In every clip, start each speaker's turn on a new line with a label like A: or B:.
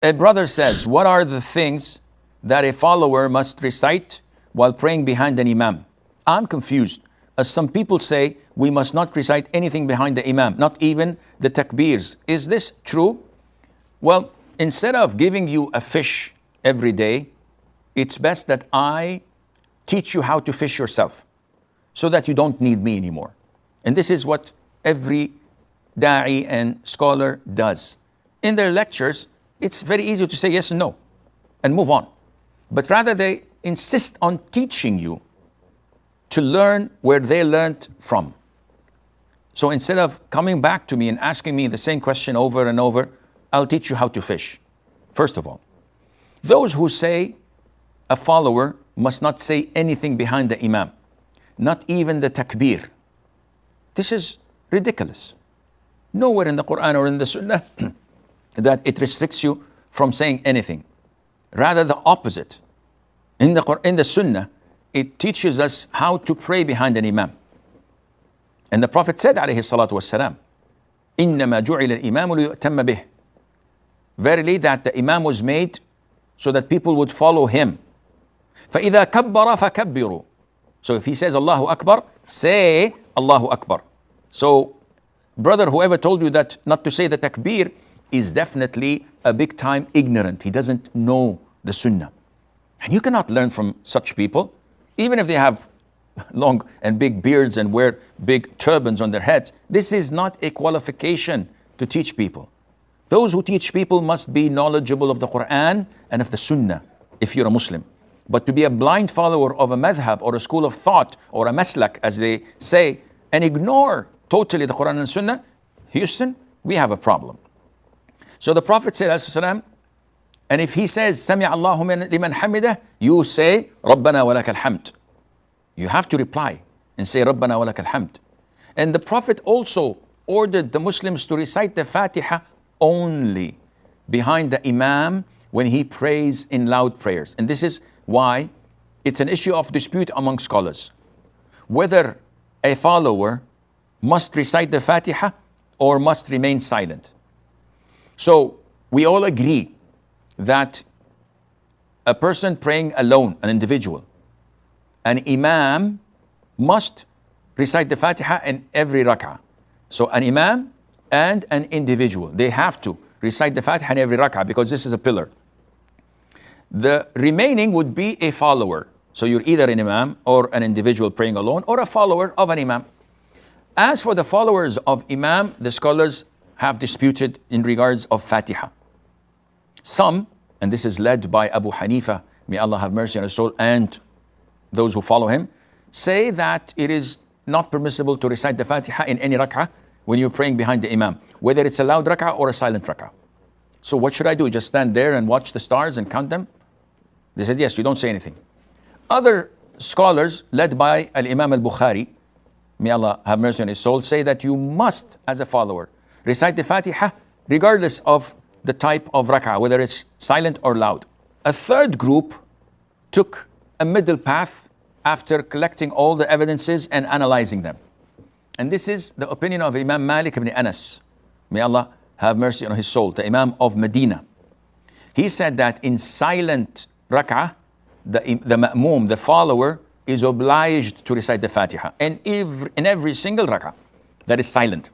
A: A brother says, what are the things that a follower must recite while praying behind an imam? I'm confused, as some people say we must not recite anything behind the imam, not even the takbirs. Is this true? Well, instead of giving you a fish every day, it's best that I teach you how to fish yourself so that you don't need me anymore. And this is what every da'i and scholar does. In their lectures, it's very easy to say yes and no and move on. But rather they insist on teaching you to learn where they learned from. So instead of coming back to me and asking me the same question over and over, I'll teach you how to fish. First of all, those who say a follower must not say anything behind the imam, not even the takbir. This is ridiculous. Nowhere in the Quran or in the Sunnah that it restricts you from saying anything. Rather the opposite. In the Sunnah, it teaches us how to pray behind an imam. And the Prophet said, alayhi salatu wassalam, إِنَّمَا جُعِلَ الْإِمَامُ لِيُؤْتَمَّ بِهِ. Verily that the imam was made so that people would follow him. فَإِذَا كَبَّرَ فَكَبِّرُوا. So if he says Allahu Akbar, say Allahu Akbar. So brother, whoever told you that not to say the takbir is definitely a big time ignorant. He doesn't know the Sunnah. And you cannot learn from such people, even if they have long and big beards and wear big turbans on their heads. This is not a qualification to teach people. Those who teach people must be knowledgeable of the Quran and of the Sunnah, if you're a Muslim. But to be a blind follower of a madhab or a school of thought or a maslak, as they say, and ignore totally the Quran and Sunnah, Houston, we have a problem. So the Prophet said, ﷺ, and if he says, Sami Allahu liman hamidah, you say, Rabbana wa lakal hamd. You have to reply and say, Rabbana wa lakal hamd. And the Prophet also ordered the Muslims to recite the Fatiha only behind the Imam when he prays in loud prayers. And this is why it's an issue of dispute among scholars, whether a follower must recite the Fatiha or must remain silent. So we all agree that a person praying alone, an individual, an imam must recite the Fatiha in every rak'ah. So an imam and an individual, they have to recite the Fatiha in every rak'ah because this is a pillar. The remaining would be a follower. So you're either an imam or an individual praying alone or a follower of an imam. As for the followers of imam, the scholars have disputed in regards of Fatiha. Some, and this is led by Abu Hanifa, may Allah have mercy on his soul, and those who follow him, say that it is not permissible to recite the Fatiha in any rak'ah when you're praying behind the imam, whether it's a loud rak'ah or a silent rak'ah. So what should I do? Just stand there and watch the stars and count them? They said, yes, you don't say anything. Other scholars, led by Al-Imam al-Bukhari, may Allah have mercy on his soul, say that you must, as a follower, recite the Fatiha regardless of the type of rak'ah, whether it's silent or loud. A third group took a middle path after collecting all the evidences and analyzing them. And this is the opinion of Imam Malik ibn Anas. May Allah have mercy on his soul, the Imam of Medina. He said that in silent rak'ah, the ma'moom, the follower, is obliged to recite the Fatiha in every single rak'ah that is silent.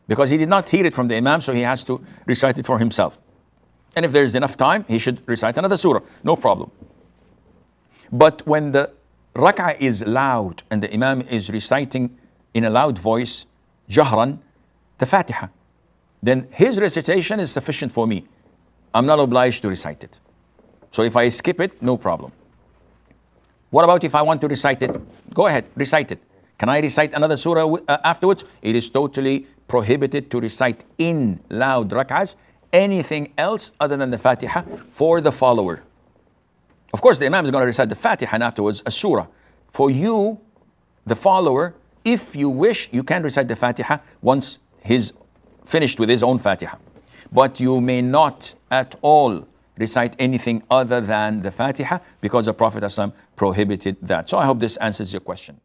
A: Because he did not hear it from the Imam, so he has to recite it for himself. And if there is enough time, he should recite another surah, no problem. But when the rak'ah is loud and the Imam is reciting in a loud voice, jahran, the Fatiha, then his recitation is sufficient for me. I'm not obliged to recite it. So if I skip it, no problem. What about if I want to recite it? Go ahead, recite it. Can I recite another surah afterwards? It is totally prohibited to recite in loud rak'ahs anything else other than the Fatiha for the follower. Of course, the Imam is going to recite the Fatiha and afterwards a surah. For you, the follower, if you wish, you can recite the Fatiha once he's finished with his own Fatiha. But you may not at all recite anything other than the Fatiha because the Prophet ﷺ prohibited that. So I hope this answers your question.